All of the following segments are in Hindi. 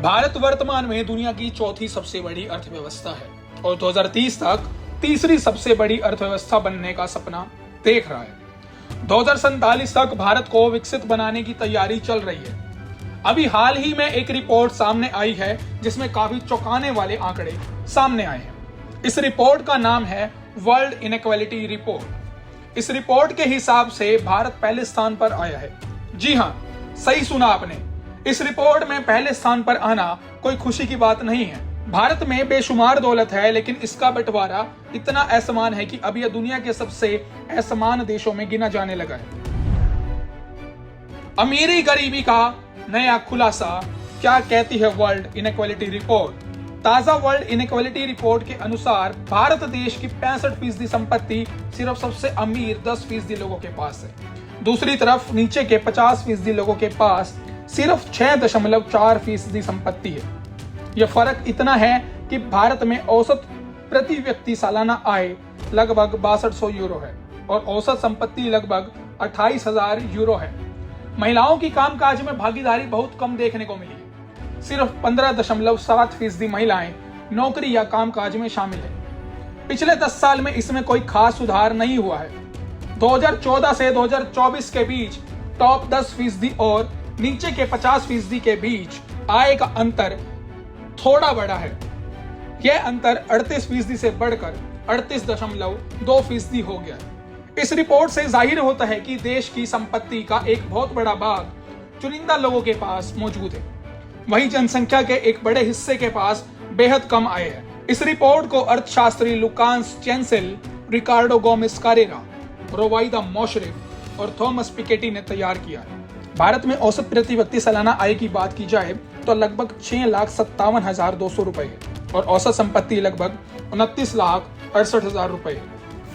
भारत वर्तमान में दुनिया की चौथी सबसे बड़ी अर्थव्यवस्था है और 2030 तक तीसरी सबसे बड़ी अर्थव्यवस्था बनने का सपना देख रहा है। 2047 तक भारत को विकसित बनाने की तैयारी चल रही है। अभी हाल ही में एक रिपोर्ट सामने आई है जिसमें काफी चौंकाने वाले आंकड़े सामने आए हैं। इस रिपोर्ट का नाम है वर्ल्ड इनइक्वालिटी रिपोर्ट। इस रिपोर्ट के हिसाब से भारत पहले स्थान पर आया है। जी हाँ, सही सुना आपने। इस रिपोर्ट में पहले स्थान पर आना कोई खुशी की बात नहीं है। भारत में बेशुमार दौलत है, लेकिन इसका बंटवारा इतना असमान है कि अब यह दुनिया के सबसे असमान देशों में गिना जाने लगा है। अमीरी गरीबी का नया खुलासा, क्या कहती है वर्ल्ड इनइक्वालिटी रिपोर्ट। ताजा वर्ल्ड इनइक्वालिटी रिपोर्ट के अनुसार भारत देश की 65% संपत्ति सिर्फ सबसे अमीर 10% लोगों के पास है। दूसरी तरफ नीचे के 50% लोगों के पास सिर्फ 6.4% संपत्ति है। यह फर्क इतना है कि भारत में औसत प्रति व्यक्ति सालाना आय लगभग 6200 यूरो है और औसत संपत्ति लगभग 28,000 यूरो है। महिलाओं की कामकाज में भागीदारी बहुत कम देखने को मिली है। सिर्फ 15.7% महिलाएं नौकरी या कामकाज में शामिल है। पिछले 10 साल में इसमें कोई खास सुधार नहीं हुआ है। 2014 से 2024 के बीच टॉप 10% और नीचे के 50% के बीच आय का अंतर थोड़ा बड़ा है। यह अंतर 38% से बढ़कर 38.2% हो गया। इस रिपोर्ट से जाहिर होता है कि देश की संपत्ति का एक बहुत बड़ा भाग चुनिंदा लोगों के पास मौजूद है, वहीं जनसंख्या के एक बड़े हिस्से के पास बेहद कम आय है। इस रिपोर्ट को अर्थशास्त्री लुकास चेंसेल, रिकार्डो गोमेस कारेरा, रोवाइदा मोशरिफ और थॉमस पिकेटी ने तैयार किया है। भारत में औसत प्रति व्यक्ति सालाना आय की बात की जाए तो लगभग 6,57,200 रुपए है और औसत संपत्ति लगभग 29,68,000 रुपए है।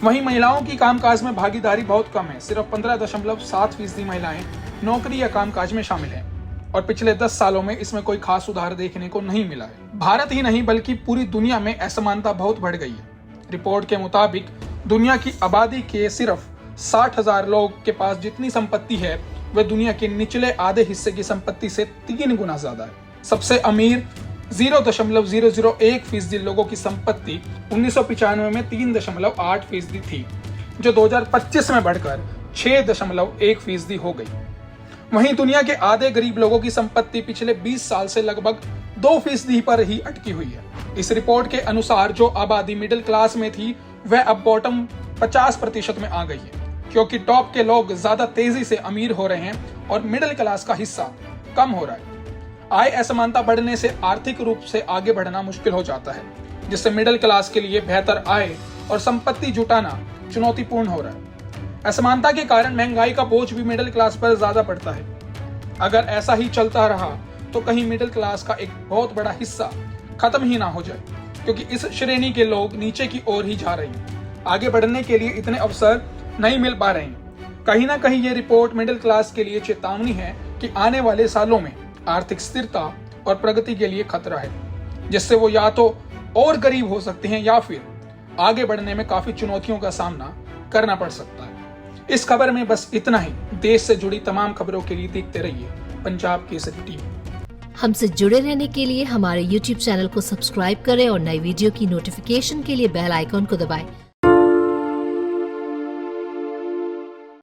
वहीं महिलाओं की कामकाज में भागीदारी बहुत कम है। सिर्फ 15.7% महिलाएं नौकरी या कामकाज में शामिल हैं और पिछले 10 सालों में इसमें कोई खास सुधार देखने को नहीं मिला है। भारत ही नहीं बल्कि पूरी दुनिया में असमानता बहुत बढ़ गई है। रिपोर्ट के मुताबिक दुनिया की आबादी के सिर्फ 60,000 लोग के पास जितनी संपत्ति है वह दुनिया के निचले आधे हिस्से की संपत्ति से 3 गुना ज्यादा है। सबसे अमीर 0.001% लोगों की संपत्ति 1995 में 3.8% थी, जो 2025 में बढ़कर 6.1% हो गई। वहीं दुनिया के आधे गरीब लोगों की संपत्ति पिछले 20 साल से लगभग 2% पर ही अटकी हुई है। इस रिपोर्ट के अनुसार जो आबादी मिडिल क्लास में थी वह अब बॉटम 50% में आ गई है, क्योंकि टॉप के लोग ज्यादा तेजी से अमीर हो रहे हैं और मिडिल क्लास का हिस्सा कम हो रहा है। आय असमानता बढ़ने से आर्थिक रूप से आगे बढ़ना मुश्किल हो जाता है, जिससे मिडिल क्लास के लिए बेहतर आय और संपत्ति जुटाना चुनौतीपूर्ण हो रहा है। असमानता के कारण महंगाई का बोझ भी मिडिल क्लास पर ज्यादा पड़ता है। अगर ऐसा ही चलता रहा तो कहीं मिडिल क्लास का एक बहुत बड़ा हिस्सा खत्म ही ना हो जाए, क्योंकि इस श्रेणी के लोग नीचे की ओर ही जा रहे हैं। आगे बढ़ने के लिए इतने अवसर नहीं मिल पा रहे हैं। कहीं ना कहीं ये रिपोर्ट मिडिल क्लास के लिए चेतावनी है कि आने वाले सालों में आर्थिक स्थिरता और प्रगति के लिए खतरा है, जिससे वो या तो और गरीब हो सकते हैं या फिर आगे बढ़ने में काफी चुनौतियों का सामना करना पड़ सकता है। इस खबर में बस इतना ही। देश से जुड़ी तमाम खबरों के लिए देखते रहिए पंजाब केसरी टीवी। हमसे जुड़े रहने के लिए हमारे YouTube चैनल को सब्सक्राइब करें और नई वीडियो की नोटिफिकेशन के लिए बेल आइकॉन को दबाएं।